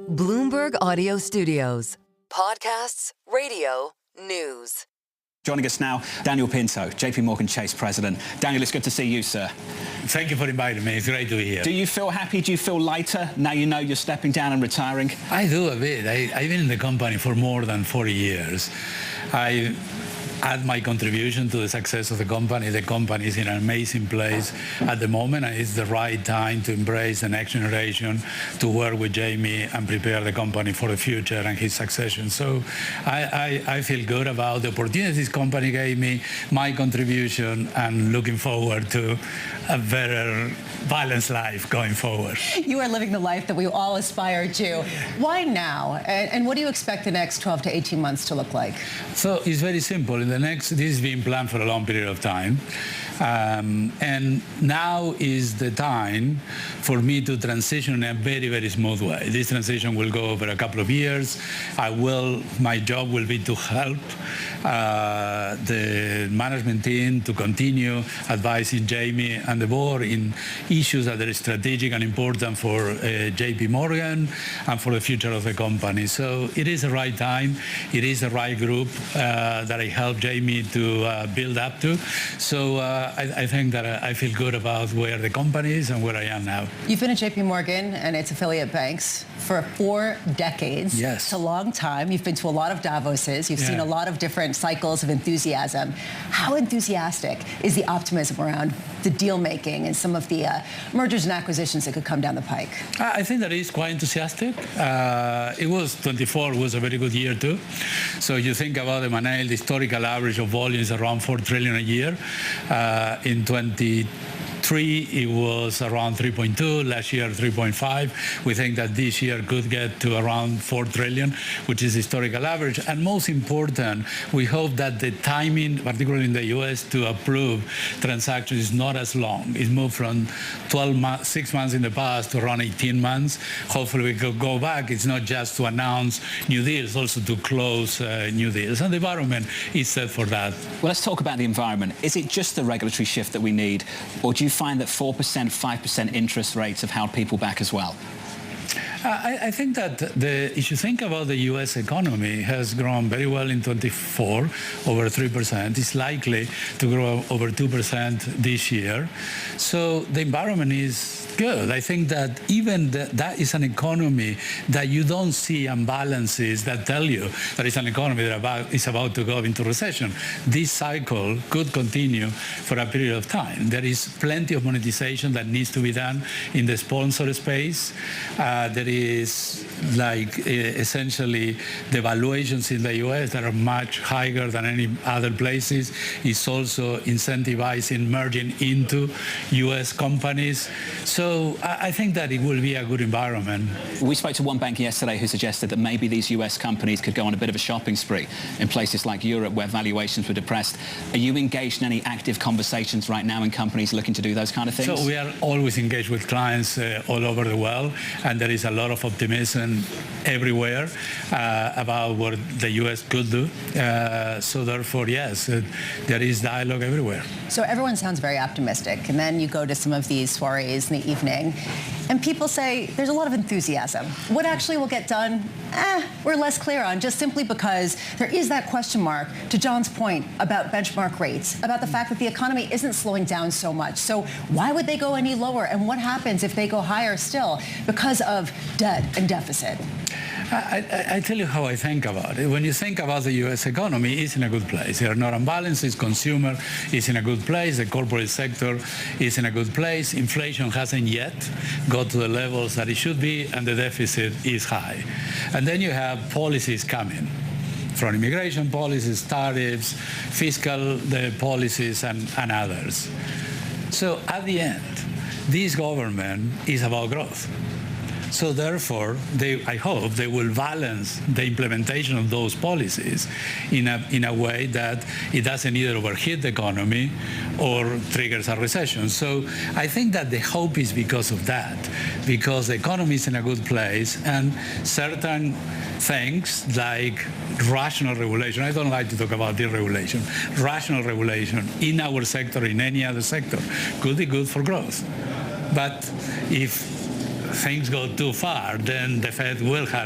Bloomberg Audio Studios. Podcasts, radio, news. Joining us now, Daniel Pinto, JPMorganChase President. Daniel, it's good to see you, sir. Thank you for inviting me. It's great to be here. Do you feel happy? Do you feel lighter now you know you're stepping down and retiring? I do a bit. I've been in the company for more than 40 years. I add my contribution to the success of the company. The company is in an amazing place at the moment, and it's the right time to embrace the next generation, to work with Jamie and prepare the company for the future and his succession. So I feel good about the opportunities this company gave me, my contribution, and looking forward to a better balanced life going forward. You are living the life that we all aspire to. Why now? And what do you expect the next 12 to 18 months to look like? So it's very simple. This is being planned for a long period of time. And now is the time for me to transition in a very, very smooth way. This transition will go over a couple of years. My job will be to help the management team to continue advising Jamie and the board in issues that are strategic and important for JP Morgan and for the future of the company. So it is the right time. It is the right group that I helped Jamie to build up to. So I think that I feel good about where the company is and where I am now. You've been at JP Morgan and its affiliate banks for 4 decades. Yes. It's a long time. You've been to a lot of Davoses. You've seen a lot of different cycles of enthusiasm. How enthusiastic is the optimism around the deal making and some of the mergers and acquisitions that could come down the pike? I think that is quite enthusiastic. It was 24 was a very good year too. So you think about the M&A, the historical average of volumes around 4 trillion a year. In 2023, it was around 3.2. Last year, 3.5. We think that this year could get to around 4 trillion, which is historical average. And most important, we hope that the timing, particularly in the U.S., to approve transactions is not as long. It's moved from 6 months in the past to around 18 months. Hopefully, we could go back. It's not just to announce new deals, also to close new deals. And the environment is set for that. Well, let's talk about the environment. Is it just the regulatory shift that we need, or do you find that 4%, 5% interest rates have held people back as well? I think that if you think about the U.S. economy, has grown very well in 24, over 3%. It's likely to grow over 2% this year. So the environment is good. I think that even that is an economy that you don't see imbalances that tell you that it's an economy that is about to go into recession. This cycle could continue for a period of time. There is plenty of monetization that needs to be done in the sponsor space. There is essentially the valuations in the U.S. that are much higher than any other places. It's also incentivizing merging into U.S. companies. So I think that it will be a good environment. We spoke to one bank yesterday who suggested that maybe these U.S. companies could go on a bit of a shopping spree in places like Europe where valuations were depressed. Are you engaged in any active conversations right now in companies looking to do those kind of things? So we are always engaged with clients all over the world, and there is a lot of optimism everywhere about what the U.S. could do. So therefore, yes, there is dialogue everywhere. So everyone sounds very optimistic, and then you go to some of these soirees in the evening, and people say there's a lot of enthusiasm. What actually will get done, we're less clear on, just simply because there is that question mark, to John's point, about benchmark rates, about the fact that the economy isn't slowing down so much. So why would they go any lower? And what happens if they go higher still because of debt and deficit? I tell you how I think about it. When you think about the U.S. economy, it's in a good place. There are no imbalances. Consumer is in a good place. The corporate sector is in a good place. Inflation hasn't yet got to the levels that it should be, and the deficit is high. And then you have policies coming from immigration policies, tariffs, fiscal policies, and others. So at the end, this government is about growth. So therefore, I hope they will balance the implementation of those policies in a way that it doesn't either overheat the economy or triggers a recession. So I think that the hope is because of that, because the economy is in a good place, and certain things like rational regulation, I don't like to talk about deregulation, rational regulation in our sector, in any other sector, could be good for growth. But if things go too far, then the Fed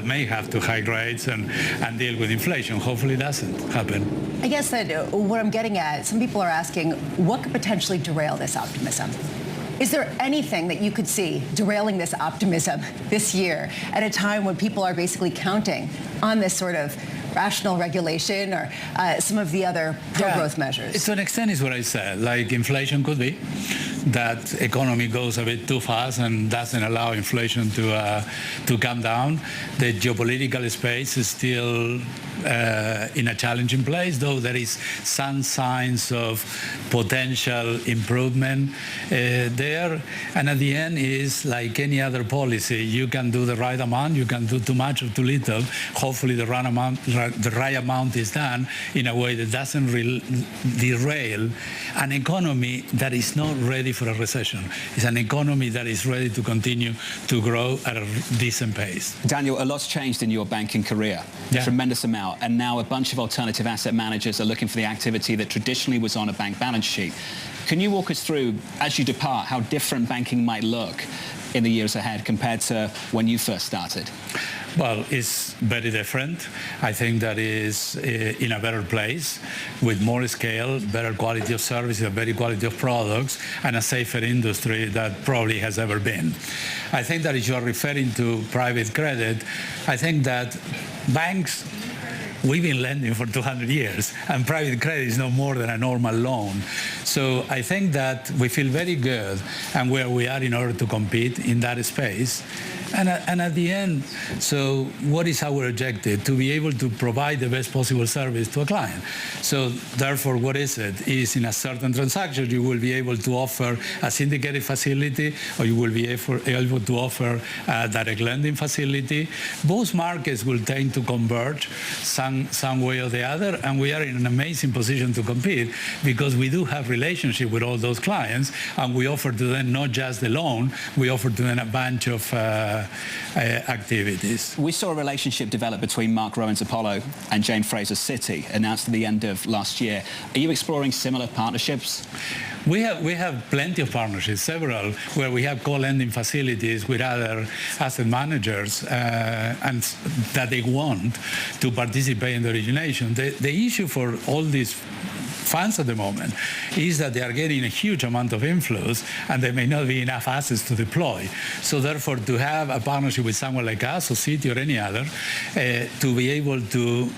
may have to hike rates and deal with inflation. Hopefully it doesn't happen. I guess that what I'm getting at, some people are asking, what could potentially derail this optimism? Is there anything that you could see derailing this optimism this year at a time when people are basically counting on this sort of rational regulation or some of the other pro-growth measures? To an extent is what I said, like inflation could be. That economy goes a bit too fast and doesn't allow inflation to come down. The geopolitical space is still in a challenging place, though there is some signs of potential improvement there. And at the end is like any other policy. You can do the right amount, you can do too much or too little. Hopefully the right amount is done in a way that doesn't derail an economy that is not ready for a recession. It's an economy that is ready to continue to grow at a decent pace. Daniel, a lot's changed in your banking career, a tremendous amount, and now a bunch of alternative asset managers are looking for the activity that traditionally was on a bank balance sheet. Can you walk us through, as you depart, how different banking might look in the years ahead compared to when you first started? Well, it's very different. I think that is in a better place with more scale, better quality of service, a better quality of products, and a safer industry that probably has ever been. I think that if you are referring to private credit, I think that banks, we've been lending for 200 years, and private credit is no more than a normal loan. So I think that we feel very good and where we are in order to compete in that space. And at the end, so what is our objective? To be able to provide the best possible service to a client. So therefore, what is it? Is in a certain transaction, you will be able to offer a syndicated facility, or you will be able to offer a direct lending facility. Both markets will tend to converge some way or the other, and we are in an amazing position to compete because we do have relationship with all those clients, and we offer to them not just the loan, we offer to them a bunch of activities. We saw a relationship develop between Mark Rowan's Apollo and Jane Fraser's Citi, announced at the end of last year. Are you exploring similar partnerships? We have plenty of partnerships, several, where we have co-lending facilities with other asset managers and that they want to participate in the origination. The issue for all these funds at the moment is that they are getting a huge amount of inflows and there may not be enough assets to deploy. So therefore, to have a partnership with someone like us or Citi or any other to be able to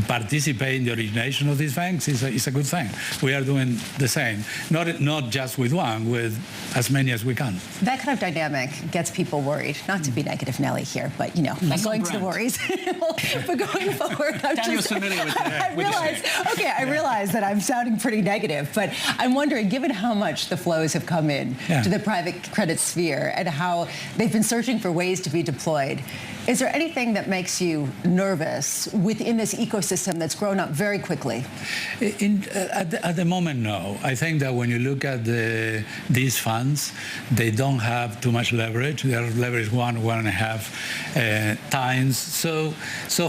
participate in the origination of these banks is a good thing. We are doing the same, not just with one, with as many as we can. That kind of dynamic gets people worried. Not to be negative Nelly here, but I'm going to the worries. But going forward, Daniel's familiar with that. I realize that I'm sounding pretty negative, but I'm wondering, given how much the flows have come in to the private credit sphere and how they've been searching for ways to be deployed, is there anything that makes you nervous within this ecosystem that's grown up very quickly? At the moment, no. I think that when you look at these funds, they don't have too much leverage. They are leveraged 1.5 times. So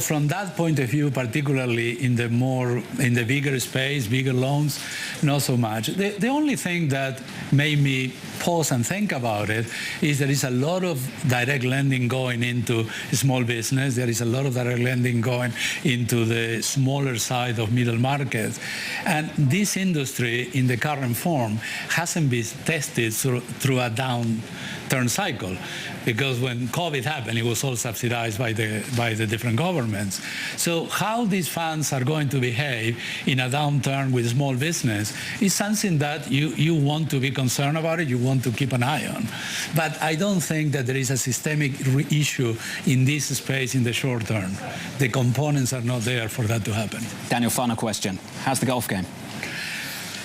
from that point of view, particularly in the bigger space, bigger loans, not so much. The only thing that made me pause and think about it is there is a lot of direct lending going into small business. There is a lot of direct lending going into the smaller side of middle markets. And this industry in the current form hasn't been tested through a downturn cycle, because when COVID happened, it was all subsidized by the different governments. So how these funds are going to behave in a downturn with small business is something that you want to be concerned about it, you want to keep an eye on. But I don't think that there is a systemic issue in this space in the short term. The components are not there for that to happen. Daniel, final question. How's the golf game?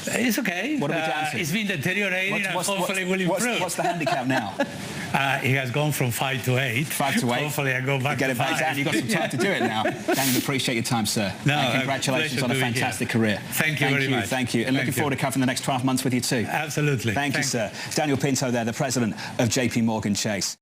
It's okay. What are we down to? It's been deteriorating and hopefully will improve. What's the handicap now? It has gone from 5 to 8. 5 to 8. Hopefully I go back to 5. Get it back down. You've got some time to do it now. Daniel, appreciate your time, sir. No, and congratulations on a fantastic career. Thank you very much. Thank you. And looking forward to covering the next 12 months with you too. Absolutely. Thank you, sir. It's Daniel Pinto there, the president of JPMorganChase.